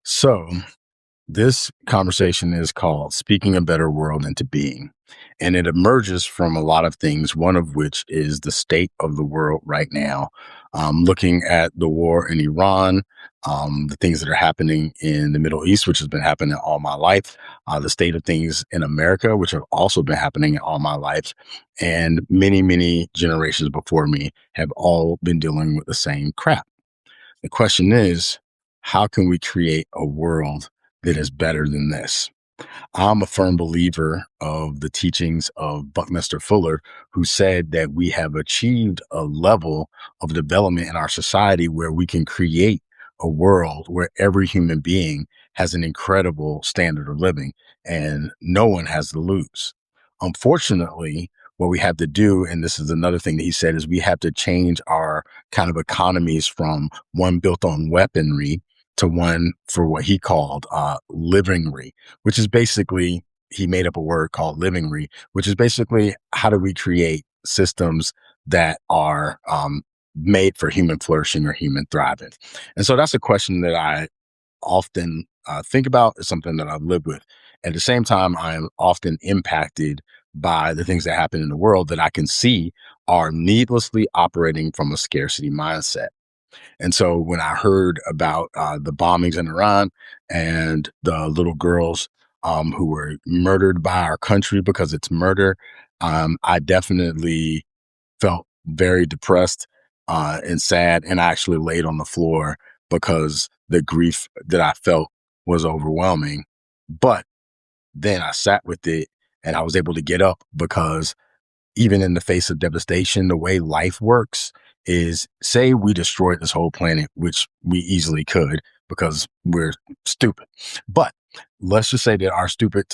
So, this conversation is called Speaking a Better World into Being. And it emerges from a lot of things, one of which is the state of the world right now. Looking at the war in Iran, the things that are happening in the Middle East, which has been happening all my life, the state of things in America, which have also been happening all my life. And many, many generations before me have all been dealing with the same crap. The question is, how can we create a world that is better than this? I'm a firm believer of the teachings of Buckminster Fuller, who said that we have achieved a level of development in our society where we can create a world where every human being has an incredible standard of living and no one has to lose. Unfortunately, what we have to do, and this is another thing that he said, is we have to change our kind of economies from one built on weaponry to one for what he called livingry, which is basically, he made up a word called livingry, which is basically how do we create systems that are made for human flourishing or human thriving. And so that's a question that I often think about. It's something that I've lived with. At the same time, I am often impacted by the things that happen in the world that I can see are needlessly operating from a scarcity mindset. And so when I heard about the bombings in Iran and the little girls who were murdered by our country because it's murder, I definitely felt very depressed and sad. And I actually laid on the floor because the grief that I felt was overwhelming. But then I sat with it and I was able to get up because even in the face of devastation, the way life works is, say we destroyed this whole planet, which we easily could because we're stupid. But let's just say that our stupid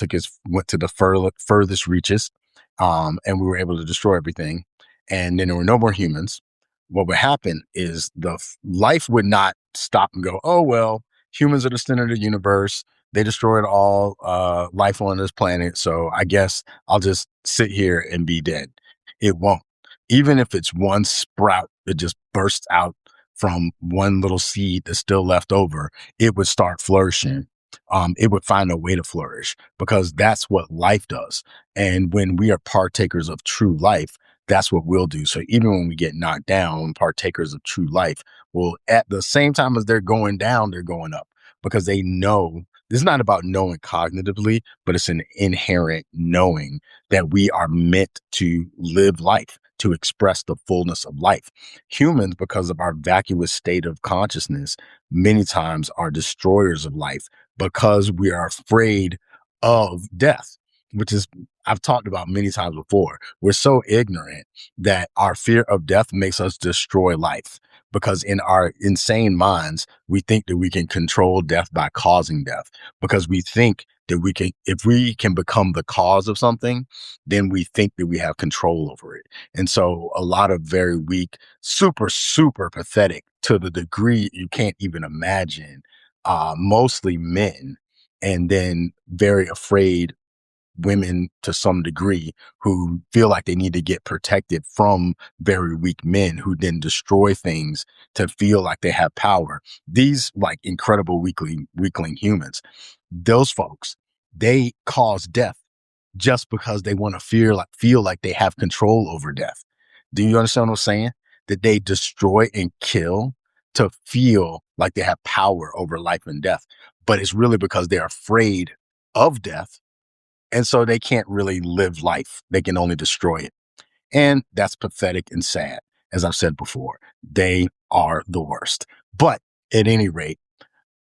went to the furthest reaches, and we were able to destroy everything. And then there were no more humans. What would happen is life would not stop and go, oh, well, humans are the center of the universe. They destroyed all life on this planet. So I guess I'll just sit here and be dead. It won't. Even if it's one sprout that just bursts out from one little seed that's still left over, it would start flourishing. It would find a way to flourish because that's what life does. And when we are partakers of true life, that's what we'll do. So even when we get knocked down, partakers of true life will, at the same time as they're going down, they're going up because they know this is not about knowing cognitively, but it's an inherent knowing that we are meant to live life, to express the fullness of life. Humans, because of our vacuous state of consciousness, many times are destroyers of life because we are afraid of death, which is, I've talked about many times before. We're so ignorant that our fear of death makes us destroy life because in our insane minds, we think that we can control death by causing death because we think that we can, if we can become the cause of something, then we think that we have control over it. And so a lot of very weak, super, super pathetic to the degree you can't even imagine, mostly men, and then very afraid women to some degree who feel like they need to get protected from very weak men who then destroy things to feel like they have power. These like incredible weakling humans, those folks, they cause death just because they want to feel like they have control over death. Do you understand what I'm saying? That they destroy and kill to feel like they have power over life and death. But it's really because they're afraid of death. And so they can't really live life. They can only destroy it. And that's pathetic and sad. As I've said before, they are the worst. But at any rate,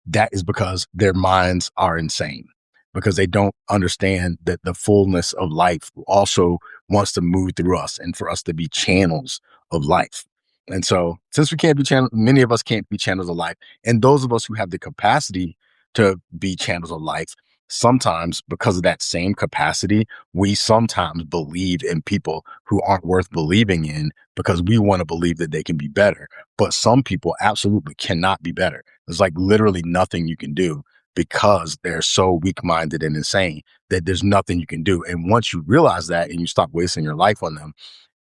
that is because their minds are insane, because they don't understand that the fullness of life also wants to move through us and for us to be channels of life. And so since we can't be channels, many of us can't be channels of life. And those of us who have the capacity to be channels of life, sometimes because of that same capacity, we sometimes believe in people who aren't worth believing in because we want to believe that they can be better. But some people absolutely cannot be better. There's like literally nothing you can do because they're so weak-minded and insane that there's nothing you can do. And once you realize that and you stop wasting your life on them,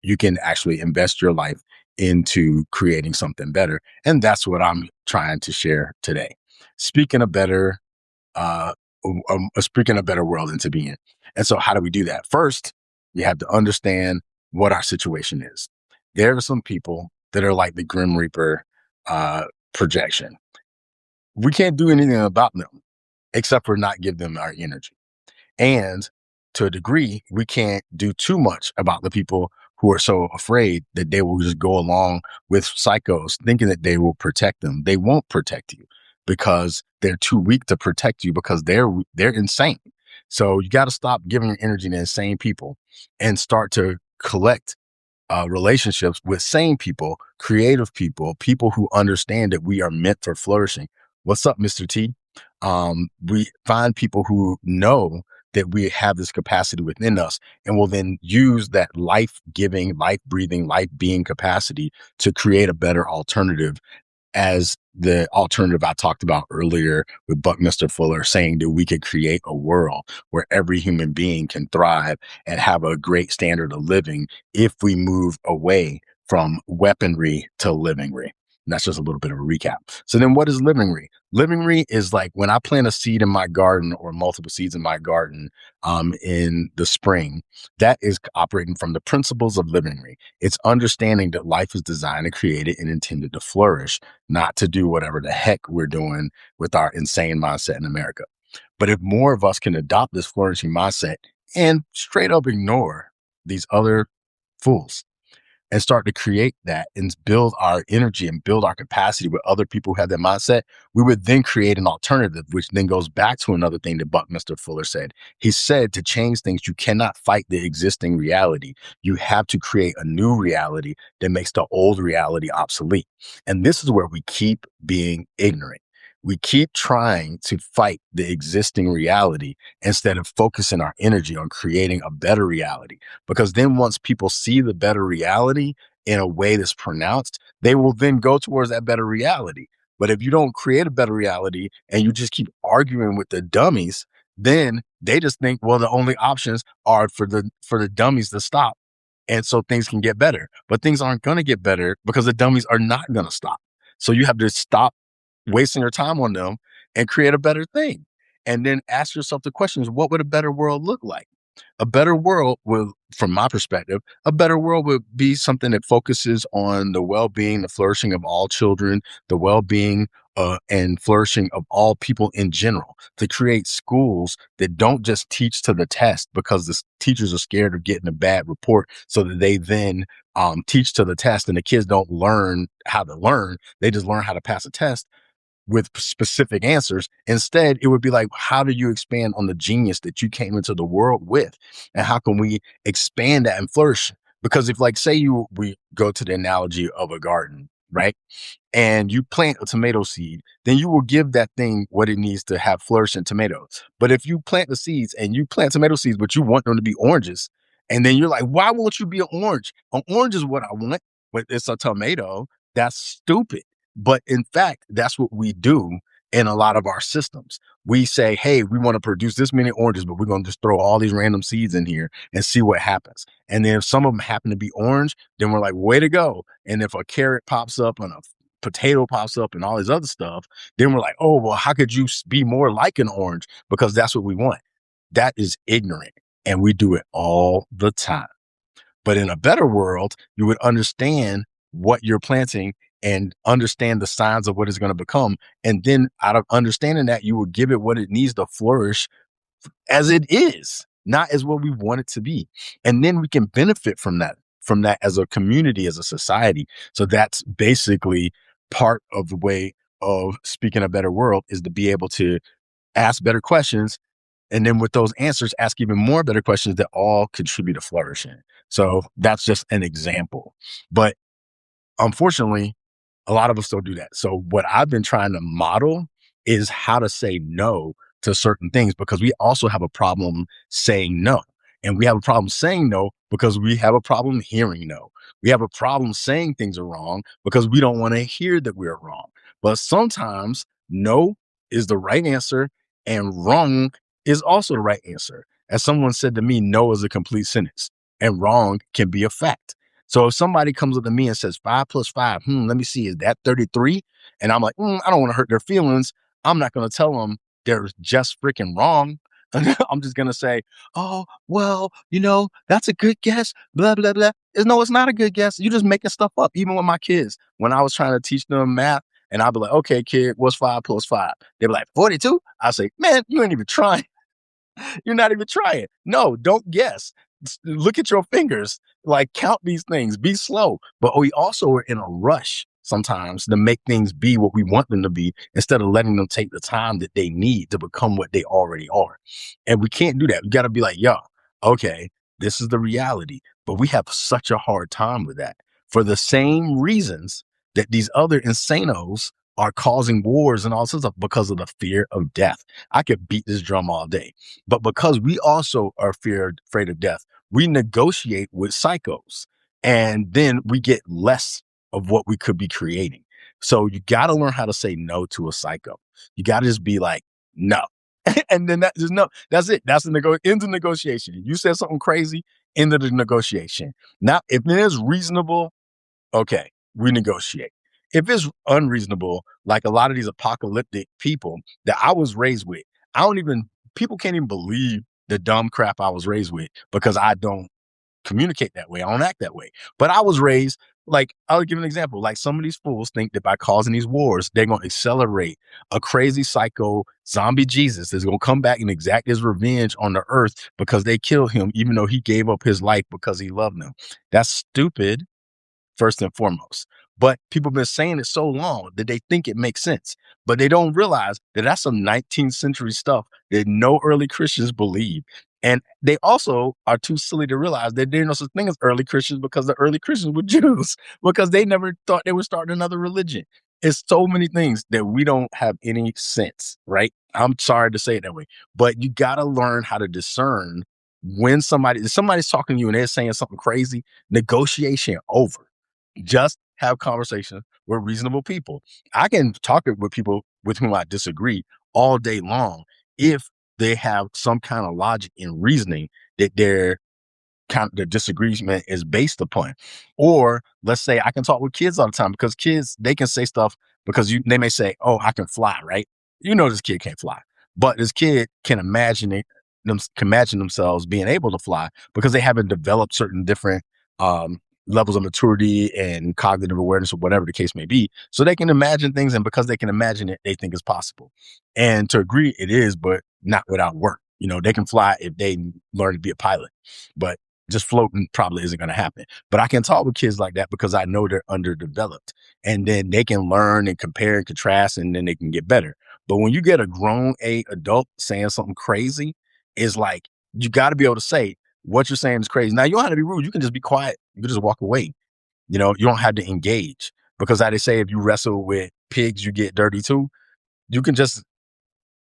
you can actually invest your life into creating something better. And that's what I'm trying to share today. speaking a better speaking a better world into being. And so, how do we do that? First, you have to understand what our situation is. There are some people that are like the Grim Reaper uh, projection. We can't do anything about them except for not give them our energy. And to a degree, we can't do too much about the people who are so afraid that they will just go along with psychos thinking that they will protect them. They won't protect you because they're too weak to protect you because they're insane. So you got to stop giving your energy to insane people and start to collect relationships with sane people, creative people, people who understand that we are meant for flourishing. What's up, Mr. T? We find people who know that we have this capacity within us and will then use that life giving, life breathing, life being capacity to create a better alternative, as the alternative I talked about earlier with Buckminster Fuller saying that we could create a world where every human being can thrive and have a great standard of living if we move away from weaponry to livingry. And that's just a little bit of a recap. So then what is livingry? Livingry is like when I plant a seed in my garden or multiple seeds in my garden in the spring, that is operating from the principles of livingry. It's understanding that life is designed and created and intended to flourish, not to do whatever the heck we're doing with our insane mindset in America. But if more of us can adopt this flourishing mindset and straight up ignore these other fools and start to create that and build our energy and build our capacity with other people who have that mindset, we would then create an alternative, which then goes back to another thing that Buckminster Fuller said. He said to change things, you cannot fight the existing reality. You have to create a new reality that makes the old reality obsolete. And this is where we keep being ignorant. We keep trying to fight the existing reality instead of focusing our energy on creating a better reality. Because then once people see the better reality in a way that's pronounced, they will then go towards that better reality. But if you don't create a better reality and you just keep arguing with the dummies, then they just think, well, the only options are for the dummies to stop. And so things can get better. But things aren't going to get better because the dummies are not going to stop. So you have to stop wasting your time on them and create a better thing. And then ask yourself the questions, what would a better world look like? A better world will, from my perspective, a better world would be something that focuses on the well-being, the flourishing of all children, the well-being and flourishing of all people in general, to create schools that don't just teach to the test because the teachers are scared of getting a bad report so that they then teach to the test and the kids don't learn how to learn. They just learn how to pass a test with specific answers. Instead, it would be like, how do you expand on the genius that you came into the world with? And how can we expand that and flourish? Because if, like, say we go to the analogy of a garden, right? And you plant a tomato seed, then you will give that thing what it needs to have flourishing tomatoes. But if you plant the seeds and you plant tomato seeds, but you want them to be oranges, and then you're like, why won't you be an orange? An orange is what I want, but it's a tomato. That's stupid. But in fact, that's what we do in a lot of our systems. We say, hey, we want to produce this many oranges, but we're going to just throw all these random seeds in here and see what happens. And then if some of them happen to be orange, then we're like, way to go. And if a carrot pops up and a potato pops up and all this other stuff, then we're like, oh, well, how could you be more like an orange? Because that's what we want. That is ignorant. And we do it all the time. But in a better world, you would understand what you're planting and understand the signs of what it's going to become. And then out of understanding that, you will give it what it needs to flourish as it is, not as what we want it to be. And then we can benefit from that as a community, as a society. So that's basically part of the way of speaking a better world, is to be able to ask better questions. And then with those answers, ask even more better questions that all contribute to flourishing. So that's just an example. But unfortunately, a lot of us don't do that. So what I've been trying to model is how to say no to certain things, because we also have a problem saying no. And we have a problem saying no because we have a problem hearing no. We have a problem saying things are wrong because we don't want to hear that we're wrong. But sometimes no is the right answer and wrong is also the right answer. As someone said to me, no is a complete sentence and wrong can be a fact. So if somebody comes up to me and says 5 plus 5, let me see, is that 33? And I'm like, I don't want to hurt their feelings. I'm not going to tell them they're just freaking wrong. I'm just going to say, oh, well, that's a good guess, blah, blah, blah. No, it's not a good guess. You're just making stuff up. Even with my kids, when I was trying to teach them math, and I'd be like, okay, kid, what's 5 plus 5? They'd be like, 42. I say, man, you ain't even trying. You're not even trying. No, don't guess. Look at your fingers. Like, count these things. Be slow. But we also are in a rush sometimes to make things be what we want them to be instead of letting them take the time that they need to become what they already are. And we can't do that. We got to be like, yo, okay, this is the reality. But we have such a hard time with that for the same reasons that these other insanos are causing wars and all sorts of because of the fear of death. I could beat this drum all day. But because we also are afraid of death, we negotiate with psychos, and then we get less of what we could be creating. So you got to learn how to say no to a psycho. You got to just be like, no. And then just no, that's it. That's end of negotiation. You said something crazy, end of the negotiation. Now, if it is reasonable, okay, we negotiate. If it's unreasonable, like a lot of these apocalyptic people that I was raised with, people can't even believe the dumb crap I was raised with because I don't communicate that way. I don't act that way. But I was raised, like, I'll give an example. Like, some of these fools think that by causing these wars, they're going to accelerate a crazy psycho zombie Jesus that's going to come back and exact his revenge on the earth because they killed him, even though he gave up his life because he loved them. That's stupid, first and foremost. But people have been saying it so long that they think it makes sense. But they don't realize that that's some 19th century stuff that no early Christians believe. And they also are too silly to realize that there's no such thing as early Christians because the early Christians were Jews, because they never thought they were starting another religion. It's so many things that we don't have any sense, right? I'm sorry to say it that way, but you got to learn how to discern when somebody's talking to you and they're saying something crazy. Negotiation over. Just have conversations with reasonable people. I can talk with people with whom I disagree all day long if they have some kind of logic and reasoning that the disagreement is based upon. Or let's say I can talk with kids all the time, because kids, they can say stuff because they may say, oh, I can fly, right? This kid can't fly, but this kid can can imagine themselves being able to fly because they haven't developed certain different um, levels of maturity and cognitive awareness or whatever the case may be. So they can imagine things, and because they can imagine it, they think it's possible. And to agree, it is, but not without work. They can fly if they learn to be a pilot, but just floating probably isn't going to happen. But I can talk with kids like that because I know they're underdeveloped, and then they can learn and compare and contrast, and then they can get better. But when you get a grown adult saying something crazy, it's like, you got to be able to say what you're saying is crazy. Now, you don't have to be rude. You can just be quiet. You can just walk away. You don't have to engage, because how they say, if you wrestle with pigs, you get dirty too. You can just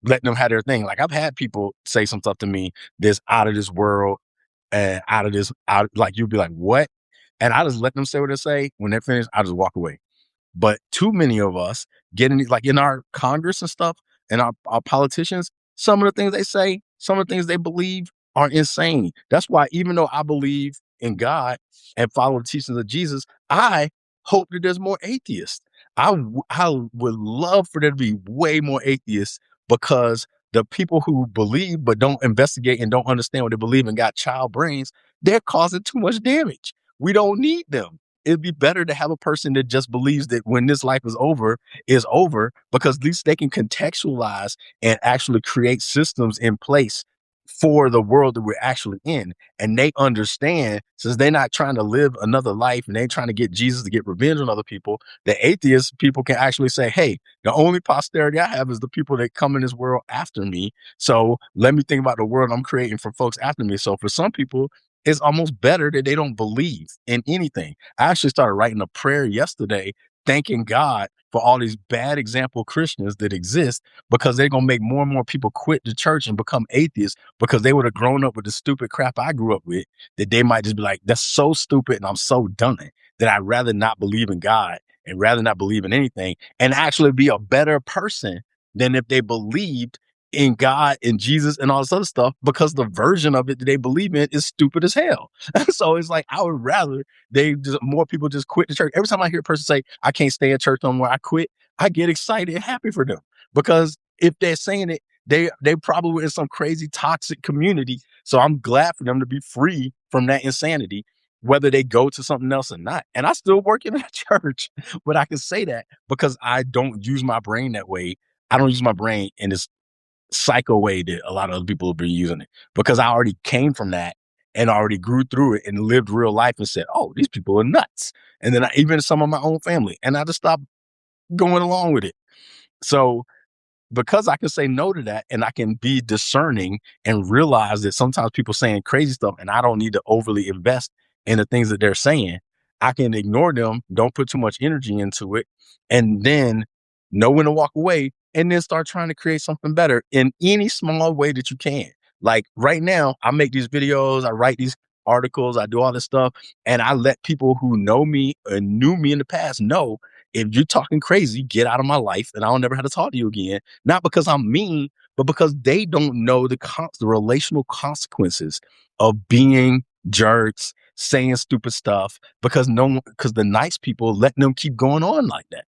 let them have their thing. Like, I've had people say some stuff to me that's out of this world, and like, you'd be like, what? And I just let them say what they say. When they're finished, I just walk away. But too many of us get in, like, in our Congress and stuff, and our politicians, some of the things they say, some of the things they believe are insane. That's why, even though I believe in God and follow the teachings of Jesus, I hope that there's more atheists. I would love for there to be way more atheists, because the people who believe but don't investigate and don't understand what they believe and got child brains, they're causing too much damage. We don't need them. It'd be better to have a person that just believes that when this life is over, because at least they can contextualize and actually create systems in place for the world that we're actually in. And they understand, since they're not trying to live another life and they're trying to get Jesus to get revenge on other people, the atheist people can actually say, hey, the only posterity I have is the people that come in this world after me. So let me think about the world I'm creating for folks after me. So for some people, it's almost better that they don't believe in anything. I actually started writing a prayer yesterday, thanking God for all these bad example Christians that exist, because they're going to make more and more people quit the church and become atheists, because they would have grown up with the stupid crap I grew up with, that they might just be like, that's so stupid and I'm so done that I'd rather not believe in God and rather not believe in anything, and actually be a better person than if they believed in God and Jesus and all this other stuff, because the version of it that they believe in is stupid as hell. So it's like, I would rather more people just quit the church. Every time I hear a person say, I can't stay at church no more, I quit, I get excited and happy for them because if they're saying it, they probably were in some crazy toxic community. So I'm glad for them to be free from that insanity, whether they go to something else or not. And I still work in a church, but I can say that because I don't use my brain that way. I don't use my brain in this psycho way that a lot of other people have been using it because I already came from that and already grew through it and lived real life and said, oh, these people are nuts. And then even some of my own family, and I just stopped going along with it. So because I can say no to that and I can be discerning and realize that sometimes people saying crazy stuff and I don't need to overly invest in the things that they're saying, I can ignore them, don't put too much energy into it, and then know when to walk away and then start trying to create something better in any small way that you can. Like right now, I make these videos, I write these articles, I do all this stuff, and I let people who know me and knew me in the past know if you're talking crazy, get out of my life and I'll never have to talk to you again. Not because I'm mean, but because they don't know the relational consequences of being jerks, saying stupid stuff, because because the nice people let them keep going on like that.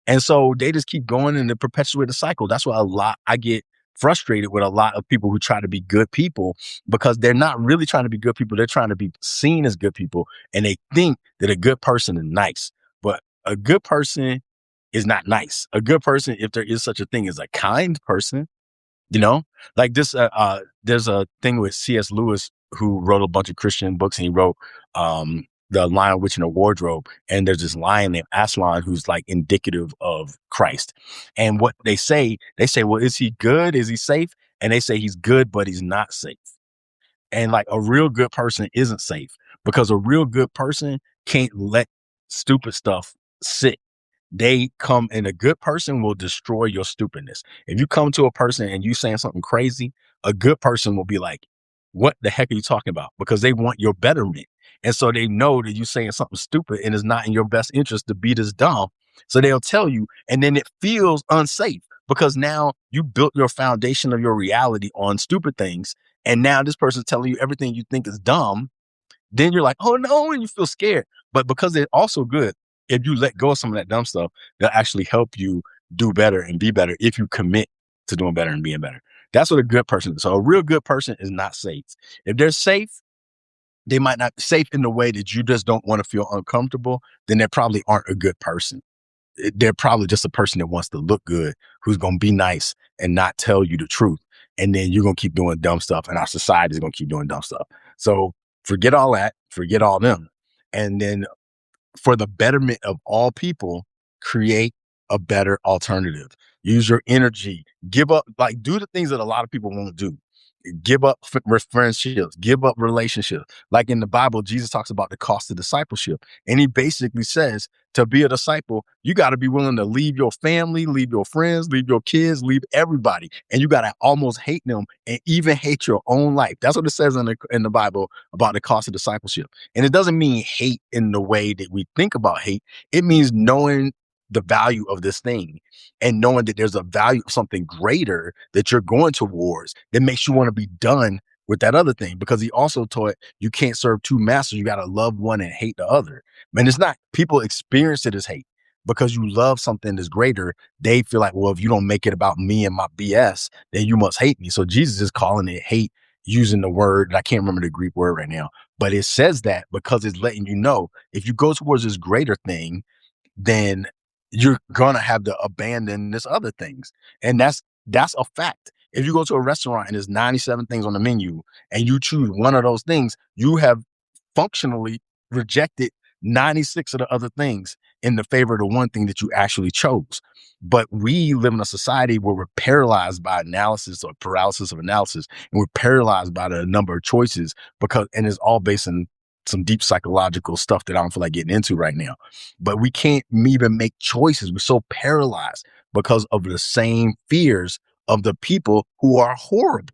And so they just keep going and they perpetuate the cycle. That's why I get frustrated with a lot of people who try to be good people because they're not really trying to be good people. They're trying to be seen as good people. And they think that a good person is nice, but a good person is not nice. A good person, if there is such a thing as a kind person, you know, like there's a thing with C.S. Lewis who wrote a bunch of Christian books, and he wrote The Lion, Witch, and the Wardrobe. And there's this lion named Aslan who's like indicative of Christ. And what they say, well, is he good? Is he safe? And they say he's good, but he's not safe. And like a real good person isn't safe because a real good person can't let stupid stuff sit. They come, and a good person will destroy your stupidness. If you come to a person and you saying something crazy, a good person will be like, what the heck are you talking about? Because they want your betterment. And so they know that you saying something stupid and it's not in your best interest to be this dumb. So they'll tell you, and then it feels unsafe because now you built your foundation of your reality on stupid things. And now this person's telling you everything you think is dumb, then you're like, oh no, and you feel scared. But because they're also good, if you let go of some of that dumb stuff, they'll actually help you do better and be better if you commit to doing better and being better. That's what a good person is. So a real good person is not safe. If they're safe, they might not be safe in the way that you just don't want to feel uncomfortable, then they probably aren't a good person. They're probably just a person that wants to look good, who's going to be nice and not tell you the truth. And then you're going to keep doing dumb stuff, and our society is going to keep doing dumb stuff. So forget all that, forget all them. And then for the betterment of all people, create a better alternative. Use your energy, give up, like do the things that a lot of people won't do. Give up friendships, give up relationships. Like in the Bible, Jesus talks about the cost of discipleship. And he basically says to be a disciple, you got to be willing to leave your family, leave your friends, leave your kids, leave everybody. And you got to almost hate them and even hate your own life. That's what it says in the Bible about the cost of discipleship. And it doesn't mean hate in the way that we think about hate. It means knowing the value of this thing and knowing that there's a value of something greater that you're going towards that makes you want to be done with that other thing. Because he also taught you can't serve two masters. You got to love one and hate the other. Man, it's not, people experience it as hate because you love something that's greater. They feel like, well, if you don't make it about me and my BS, then you must hate me. So Jesus is calling it hate using the word, I can't remember the Greek word right now, but it says that because it's letting you know if you go towards this greater thing, then you're gonna have to abandon this other things. And that's a fact. If you go to a restaurant and there's 97 things on the menu and you choose one of those things, you have functionally rejected 96 of the other things in the favor of the one thing that you actually chose. But we live in a society where we're paralyzed by analysis or paralysis of analysis, and we're paralyzed by the number of choices and it's all based on some deep psychological stuff that I don't feel like getting into right now. But we can't even make choices. We're so paralyzed because of the same fears of the people who are horrible.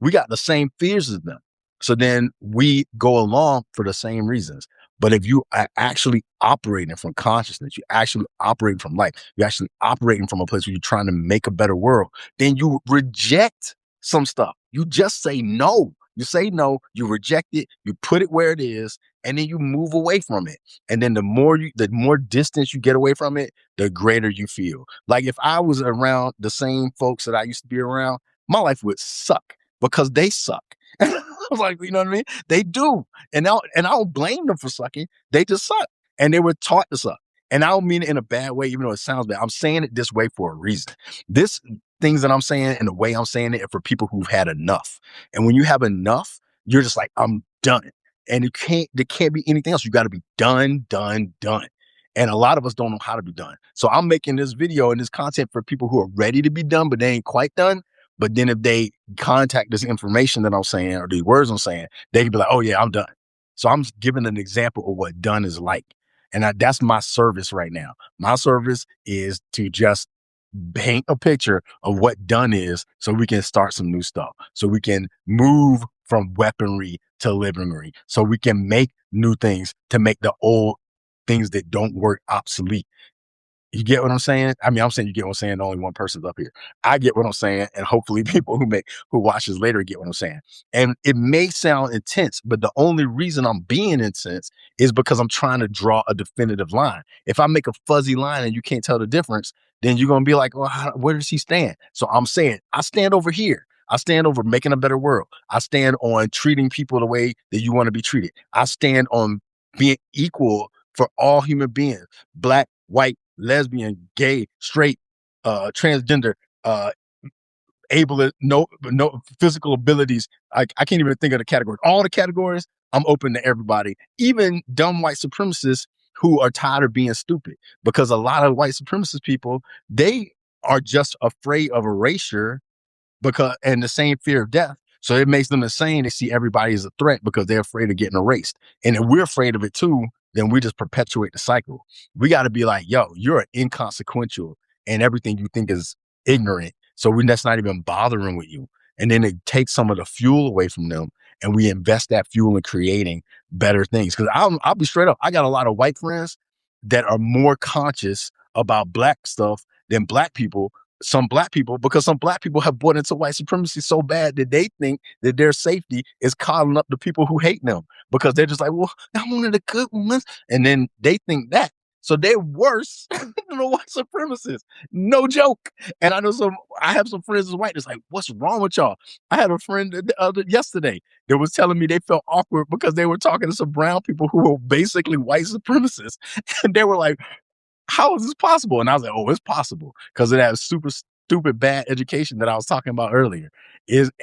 We got the same fears as them. So then we go along for the same reasons. But if you are actually operating from consciousness, you actually operating from life, you're actually operating from a place where you're trying to make a better world, then you reject some stuff. You just say no. You say no, you reject it, you put it where it is, and then you move away from it. And then the more distance you get away from it, the greater you feel. Like if I was around the same folks that I used to be around, my life would suck because they suck. I was like, you know what I mean? They do. And I don't blame them for sucking. They just suck. And they were taught to suck. And I don't mean it in a bad way, even though it sounds bad. I'm saying it this way for a reason. This things that I'm saying and the way I'm saying it are for people who've had enough. And when you have enough, you're just like, I'm done. And there can't be anything else. You got to be done, done, done. And a lot of us don't know how to be done. So I'm making this video and this content for people who are ready to be done, but they ain't quite done. But then if they contact this information that I'm saying or these words I'm saying, they can be like, oh yeah, I'm done. So I'm just giving an example of what done is like. And that's my service right now. My service is to just paint a picture of what done is so we can start some new stuff. So we can move from weaponry to livery. So we can make new things to make the old things that don't work obsolete. You get what I'm saying? I mean, I'm saying you get what I'm saying. Only one person's up here. I get what I'm saying, and hopefully people who watch this later get what I'm saying. And it may sound intense, but the only reason I'm being intense is because I'm trying to draw a definitive line. If I make a fuzzy line and you can't tell the difference, then you're gonna be like, well, where does he stand? So I'm saying I stand over here. I stand over making a better world. I stand on treating people the way that you want to be treated. I stand on being equal for all human beings, black, white, lesbian, gay, straight, transgender, able, no physical abilities. I can't even think of the categories. All the categories, I'm open to everybody, even dumb white supremacists who are tired of being stupid. Because a lot of white supremacist people, they are just afraid of erasure and the same fear of death. So it makes them insane. They see everybody as a threat because they're afraid of getting erased. And if we're afraid of it too, then we just perpetuate the cycle. We got to be like, yo, you're inconsequential and everything you think is ignorant. So that's not even bothering with you. And then it takes some of the fuel away from them and we invest that fuel in creating better things. Cause I'll be straight up. I got a lot of white friends that are more conscious about black stuff than black people, because some black people have bought into white supremacy so bad that they think that their safety is calling up the people who hate them because they're just like, well, I'm one of the good ones. And then they think that. So they're worse than the white supremacists. No joke. And I have some friends as white that's like, what's wrong with y'all? I had a friend yesterday that was telling me they felt awkward because they were talking to some brown people who were basically white supremacists. And they were like, how is this possible? And I was like, oh, it's possible because of that super stupid bad education that I was talking about earlier.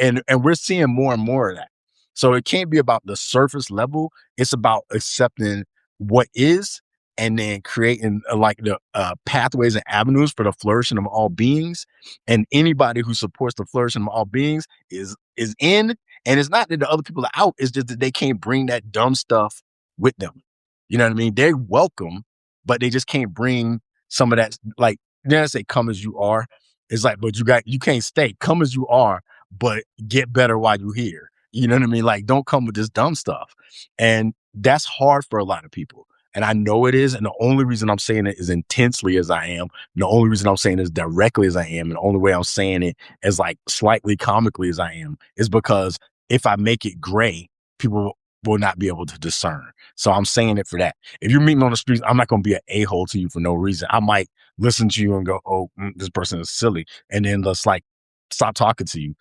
And we're seeing more and more of that. So it can't be about the surface level. It's about accepting what is and then creating like the pathways and avenues for the flourishing of all beings. And anybody who supports the flourishing of all beings is in. And it's not that the other people are out. It's just that they can't bring that dumb stuff with them. You know what I mean? They're welcome, but they just can't bring some of that. Like, they say come as you are. It's like, but you can't stay. Come as you are, but get better while you're here. You know what I mean? Like, don't come with this dumb stuff. And that's hard for a lot of people. And I know it is. And the only reason I'm saying it as intensely as I am, and the only reason I'm saying it as directly as I am, and the only way I'm saying it as like slightly comically as I am, is because if I make it gray, people will not be able to discern. So I'm saying it for that. If you're meeting on the streets, I'm not going to be an a-hole to you for no reason. I might listen to you and go, oh, this person is silly. And then just like stop talking to you.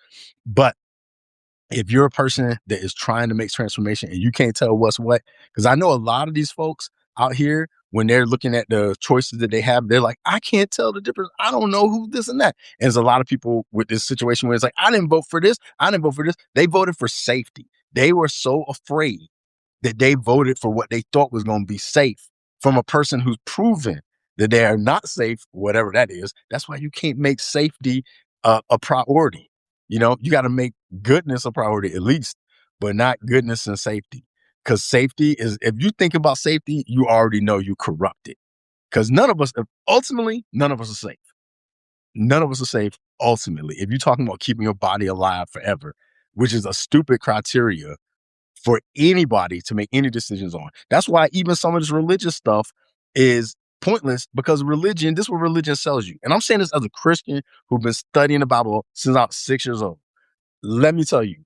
But if you're a person that is trying to make transformation and you can't tell what's what, because I know a lot of these folks out here, when they're looking at the choices that they have, they're like, I can't tell the difference. I don't know who this and that. And there's a lot of people with this situation where it's like, I didn't vote for this. I didn't vote for this. They voted for safety. They were so afraid that they voted for what they thought was going to be safe from a person who's proven that they are not safe, whatever that is. That's why you can't make safety a priority. You know, you got to make goodness a priority at least, but not goodness and safety. Because safety is, if you think about safety, you already know you corrupted. Because ultimately, none of us are safe. None of us are safe ultimately. If you're talking about keeping your body alive forever, which is a stupid criteria for anybody to make any decisions on. That's why even some of this religious stuff is pointless, because this is what religion sells you. And I'm saying this as a Christian who's been studying the Bible since I was 6 years old. Let me tell you,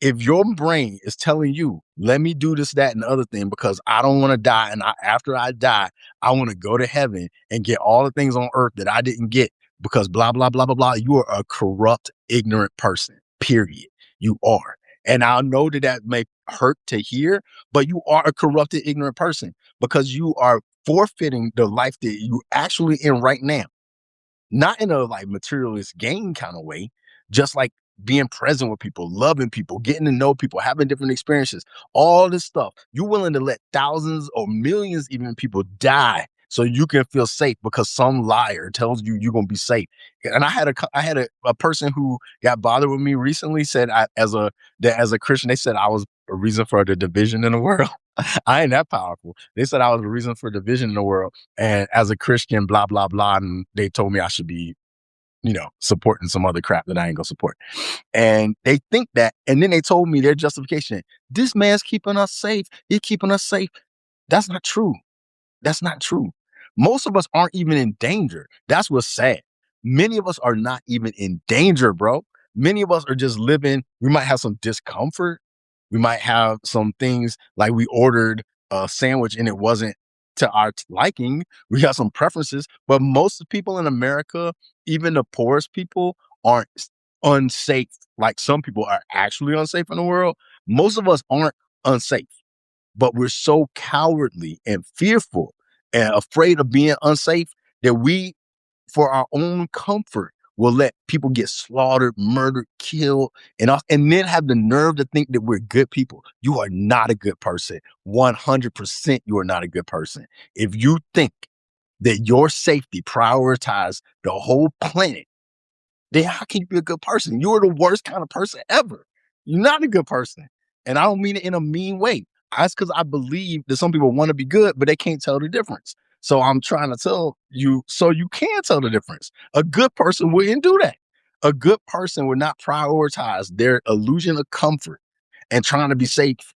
If your brain is telling you, let me do this, that, and the other thing because I don't want to die. And after I die, I want to go to heaven and get all the things on earth that I didn't get because blah, blah, blah, blah, blah. You are a corrupt, ignorant person, period. You are. And I know that that may hurt to hear, but you are a corrupted, ignorant person because you are forfeiting the life that you actually in right now, not in a like materialist gain kind of way, just like being present with people, loving people, getting to know people, having different experiences, all this stuff. You're willing to let thousands or millions even people die so you can feel safe because some liar tells you you're gonna be safe. And I had a person who got bothered with me recently said as a Christian, they said I was a reason for the division in the world. I ain't that powerful. They said I was the reason for division in the world. And as a Christian, blah, blah, blah. And they told me I should be, supporting some other crap that I ain't gonna support. And they think that. And then they told me their justification. This man's keeping us safe. He's keeping us safe. That's not true. That's not true. Most of us aren't even in danger. That's what's sad. Many of us are not even in danger, bro. Many of us are just living. We might have some discomfort. We might have some things like we ordered a sandwich and it wasn't to our liking. We got some preferences, but most of the people in America, even the poorest people, aren't unsafe. Like some people are actually unsafe in the world. Most of us aren't unsafe, but we're so cowardly and fearful and afraid of being unsafe that we, for our own comfort, will let people get slaughtered, murdered, killed, and then have the nerve to think that we're good people. You are not a good person. 100% you are not a good person. If you think that your safety prioritizes the whole planet, then how can you be a good person? You're the worst kind of person ever. You're not a good person. And I don't mean it in a mean way. That's because I believe that some people want to be good, but they can't tell the difference. So I'm trying to tell you so you can tell the difference. A good person wouldn't do that. A good person would not prioritize their illusion of comfort and trying to be safe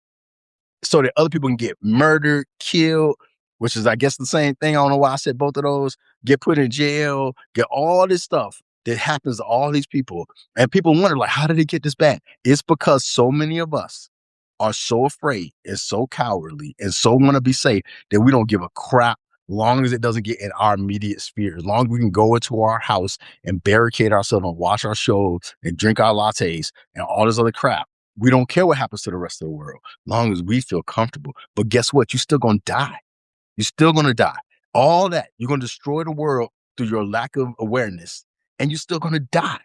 so that other people can get murdered, killed, which is, I guess, the same thing. I don't know why I said both of those. Get put in jail, get all this stuff that happens to all these people. And people wonder, like, how did it get this bad? It's because so many of us are so afraid and so cowardly and so want to be safe that we don't give a crap long as it doesn't get in our immediate sphere. As long as we can go into our house and barricade ourselves and watch our shows and drink our lattes and all this other crap. We don't care what happens to the rest of the world long as we feel comfortable. But guess what? You're still going to die. You're still going to die. All that, you're going to destroy the world through your lack of awareness, and you're still going to die.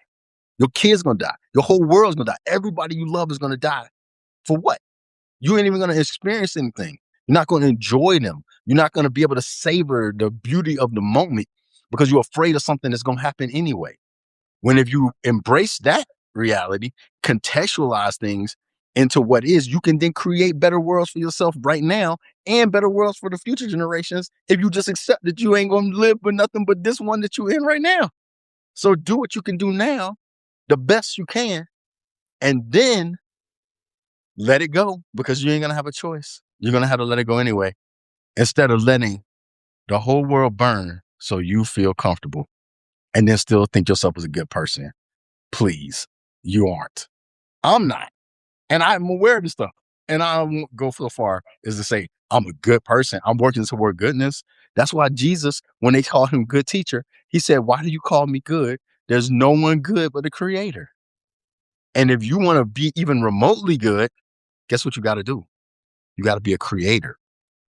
Your kids going to die. Your whole world's going to die. Everybody you love is going to die. For what? You ain't even going to experience anything. You're not going to enjoy them. You're not going to be able to savor the beauty of the moment because you're afraid of something that's going to happen anyway. When if you embrace that reality, contextualize things into what is, you can then create better worlds for yourself right now and better worlds for the future generations if you just accept that you ain't going to live with nothing but this one that you're in right now. So do what you can do now, the best you can, and then let it go because you ain't going to have a choice. You're going to have to let it go anyway, instead of letting the whole world burn so you feel comfortable and then still think yourself as a good person. Please, you aren't. I'm not. And I'm aware of this stuff. And I won't go so far as to say I'm a good person. I'm working toward goodness. That's why Jesus, when they called him good teacher, he said, why do you call me good? There's no one good but the creator. And if you want to be even remotely good, guess what you got to do? You got to be a creator.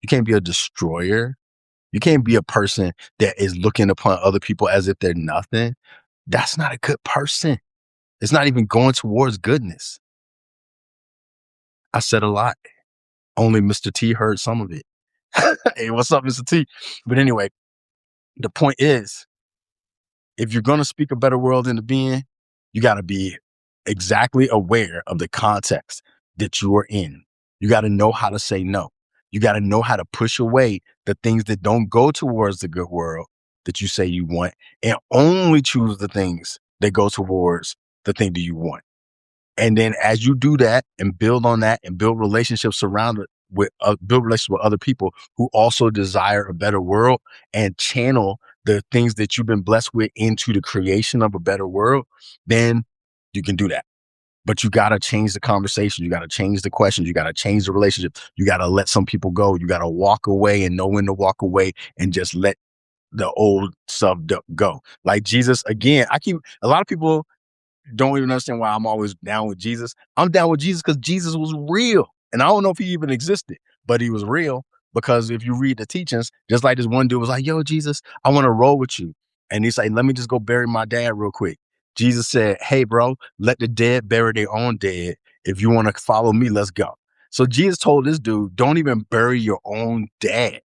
You can't be a destroyer. You can't be a person that is looking upon other people as if they're nothing. That's not a good person. It's not even going towards goodness. I said a lot. Only Mr. T heard some of it. Hey, what's up, Mr. T? But anyway, the point is, if you're going to speak a better world into being, you got to be exactly aware of the context that you are in. You got to know how to say no. You got to know how to push away the things that don't go towards the good world that you say you want and only choose the things that go towards the thing that you want. And then as you do that and build on that and build relationships surrounded with build relationships with other people who also desire a better world and channel the things that you've been blessed with into the creation of a better world, then you can do that. But you got to change the conversation. You got to change the questions. You got to change the relationship. You got to let some people go. You got to walk away and know when to walk away and just let the old stuff go. Like Jesus, again, a lot of people don't even understand why I'm always down with Jesus. I'm down with Jesus because Jesus was real. And I don't know if he even existed, but he was real. Because if you read the teachings, just like this one dude was like, yo, Jesus, I want to roll with you. And he's like, let me just go bury my dad real quick. Jesus said, hey, bro, let the dead bury their own dead. If you want to follow me, let's go. So Jesus told this dude, don't even bury your own dad.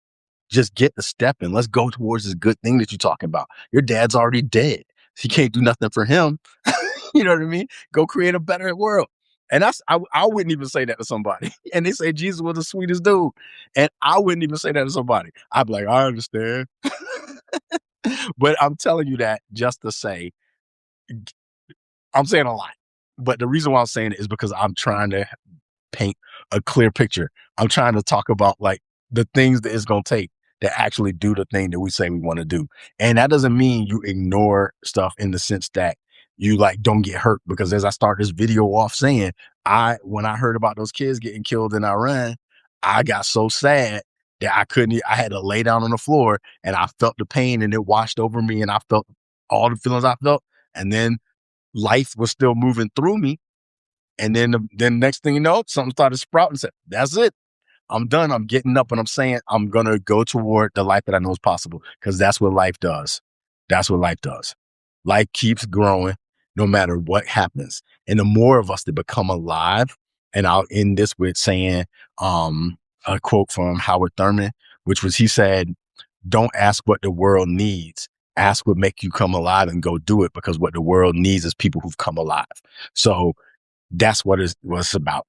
Just get the step in. Let's go towards this good thing that you're talking about. Your dad's already dead. He can't do nothing for him. You know what I mean? Go create a better world. And I wouldn't even say that to somebody. And they say Jesus was the sweetest dude. And I wouldn't even say that to somebody. I'd be like, I understand. But I'm telling you that just to say, I'm saying a lot. But the reason why I'm saying it is because I'm trying to paint a clear picture. I'm trying to talk about like the things that it's going to take to actually do the thing that we say we want to do. And that doesn't mean you ignore stuff in the sense that you like don't get hurt. Because as I start this video off saying, when I heard about those kids getting killed in Iran, I got so sad that I had to lay down on the floor and I felt the pain and it washed over me and I felt all the feelings I felt. And then life was still moving through me. And then next thing you know, something started sprouting. Said, that's it. I'm done. I'm getting up and I'm saying I'm going to go toward the life that I know is possible because that's what life does. That's what life does. Life keeps growing no matter what happens. And the more of us that become alive, and I'll end this with saying a quote from Howard Thurman, which was he said, don't ask what the world needs. Ask what make you come alive and go do it because what the world needs is people who've come alive. So that's what it's about,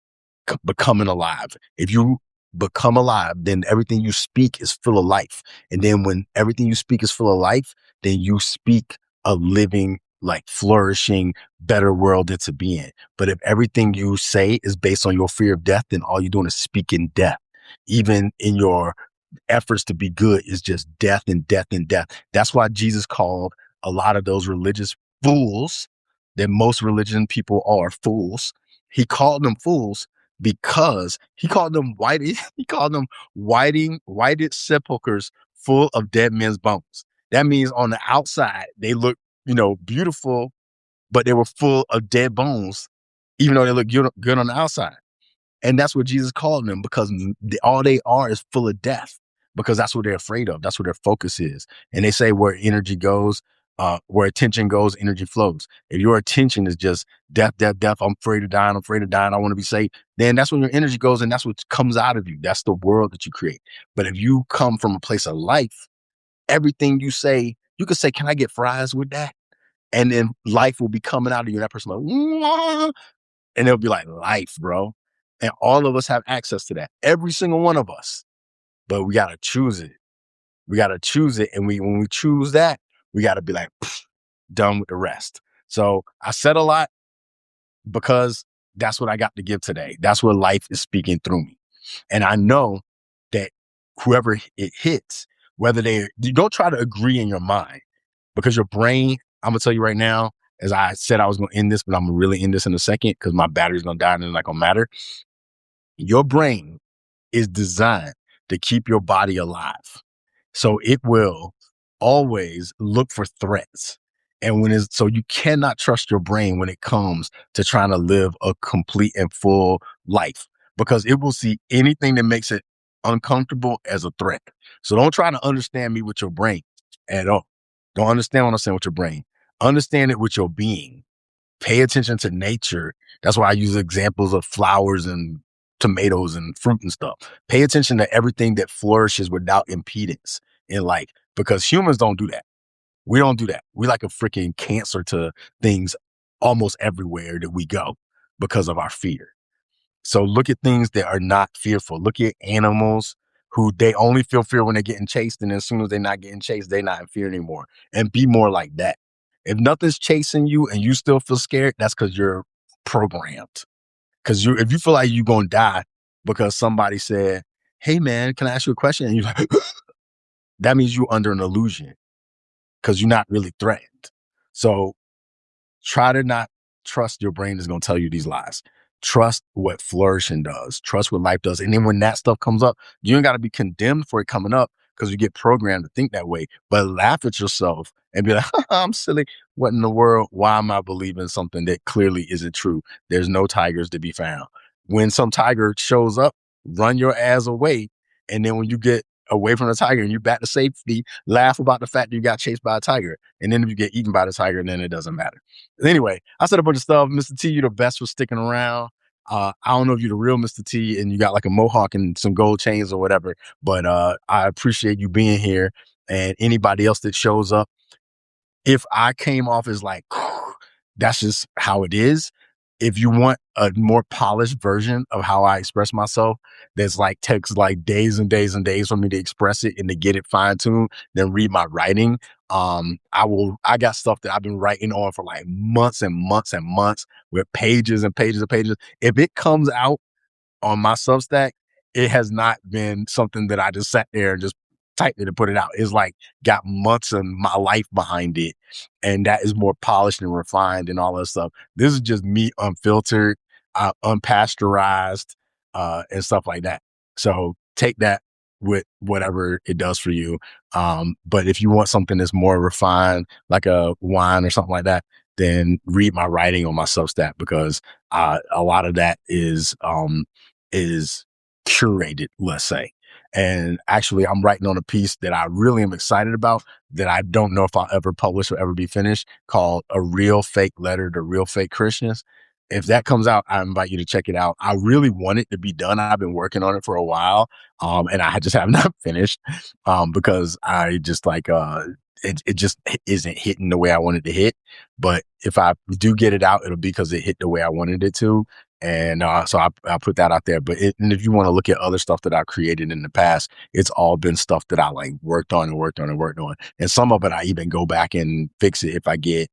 becoming alive. If you become alive, then everything you speak is full of life. And then when everything you speak is full of life, then you speak a living, like flourishing, better world that's to be in. But if everything you say is based on your fear of death, then all you're doing is speaking death. Even in your efforts to be good is just death and death and death. That's why Jesus called a lot of those religious fools that most religion people are fools. He called them fools because he called them he called them whited sepulchres full of dead men's bones. That means on the outside, they look, beautiful, but they were full of dead bones, even though they look good on the outside. And that's what Jesus called them because all they are is full of death because that's what they're afraid of. That's what their focus is. And they say where energy goes, where attention goes, energy flows. If your attention is just death, death, death, I'm afraid of dying, I want to be safe, then that's when your energy goes and that's what comes out of you. That's the world that you create. But if you come from a place of life, everything you say, you could say, can I get fries with that? And then life will be coming out of you. And that person like, "Mwah," and it'll be like life, bro. And all of us have access to that. Every single one of us. But we gotta choose it. We gotta choose it. And when we choose that, we gotta be like, done with the rest. So I said a lot because that's what I got to give today. That's what life is speaking through me. And I know that whoever it hits, you don't try to agree in your mind because your brain, I'm gonna tell you right now, as I said I was gonna end this, but I'm gonna really end this in a second because my battery's gonna die and it's not gonna matter. Your brain is designed to keep your body alive. So it will always look for threats. And so you cannot trust your brain when it comes to trying to live a complete and full life because it will see anything that makes it uncomfortable as a threat. So don't try to understand me with your brain at all. Don't understand what I'm saying with your brain. Understand it with your being. Pay attention to nature. That's why I use examples of flowers and tomatoes and fruit and stuff. Pay attention to everything that flourishes without impedance in life because humans don't do that. We don't do that. We like a freaking cancer to things almost everywhere that we go because of our fear. So look at things that are not fearful. Look at animals who they only feel fear when they're getting chased. And as soon as they're not getting chased, they're not in fear anymore. And be more like that. If nothing's chasing you and you still feel scared, that's because you're programmed. Because if you feel like you're going to die because somebody said, hey, man, can I ask you a question? And you're like, that means you're under an illusion because you're not really threatened. So try to not trust your brain is going to tell you these lies. Trust what flourishing does. Trust what life does. And then when that stuff comes up, you ain't got to be condemned for it coming up because you get programmed to think that way. But laugh at yourself and be like, I'm silly. What in the world? Why am I believing something that clearly isn't true? There's no tigers to be found. When some tiger shows up, run your ass away. And then when you get away from the tiger and you back to safety, laugh about the fact that you got chased by a tiger. And then if you get eaten by the tiger, then it doesn't matter. Anyway, I said a bunch of stuff. Mr. T, you're the best for sticking around. I don't know if you're the real Mr. T and you got like a mohawk and some gold chains or whatever, but I appreciate you being here. And anybody else that shows up, if I came off as like, that's just how it is. If you want a more polished version of how I express myself, that's like takes like days and days and days for me to express it and to get it fine tuned, then read my writing. I got stuff that I've been writing on for like months and months and months with pages and pages and pages. If it comes out on my Substack, it has not been something that I just sat there and just typed it and put it out. It's like got months of my life behind it. And that is more polished and refined and all that stuff. This is just me unfiltered, unpasteurized, and stuff like that. So take that with whatever it does for you. But if you want something that's more refined, like a wine or something like that, then read my writing on my Substack because a lot of that is curated, let's say. And actually, I'm writing on a piece that I really am excited about that I don't know if I'll ever publish or ever be finished called A Real Fake Letter to Real Fake Christians. If that comes out, I invite you to check it out. I really want it to be done. I've been working on it for a while. And I just have not finished because I just like, it just isn't hitting the way I wanted to hit. But if I do get it out, it'll be because it hit the way I wanted it to. And so I put that out there. But and if you want to look at other stuff that I've created in the past, it's all been stuff that I like worked on and worked on and worked on. And some of it, I even go back and fix it if I get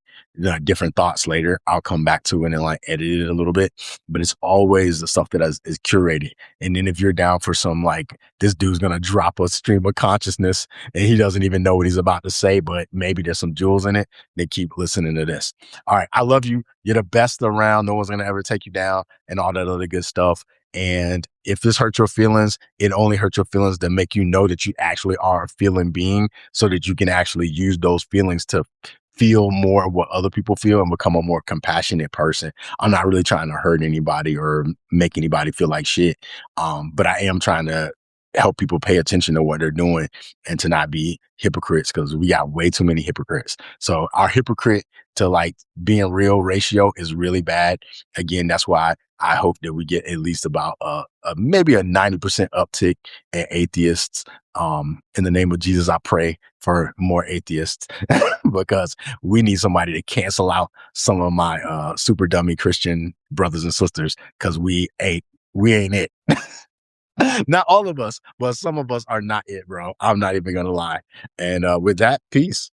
different thoughts later. I'll come back to it and like edit it a little bit. But it's always the stuff that is curated. And then if you're down for some like, this dude's going to drop a stream of consciousness and he doesn't even know what he's about to say, but maybe there's some jewels in it, then keep listening to this. All right. I love you. You're the best around. No one's going to ever take you down and all that other good stuff. And if this hurts your feelings, it only hurts your feelings to make you know that you actually are a feeling being so that you can actually use those feelings to feel more of what other people feel and become a more compassionate person. I'm not really trying to hurt anybody or make anybody feel like shit. But I am trying to help people pay attention to what they're doing and to not be hypocrites because we got way too many hypocrites. So our hypocrite to like being real ratio is really bad. Again, that's why I hope that we get at least about maybe a 90% uptick in atheists. In the name of Jesus, I pray for more atheists because we need somebody to cancel out some of my super dummy Christian brothers and sisters because we ain't it. Not all of us, but some of us are not it, bro. I'm not even gonna lie. And with that, peace.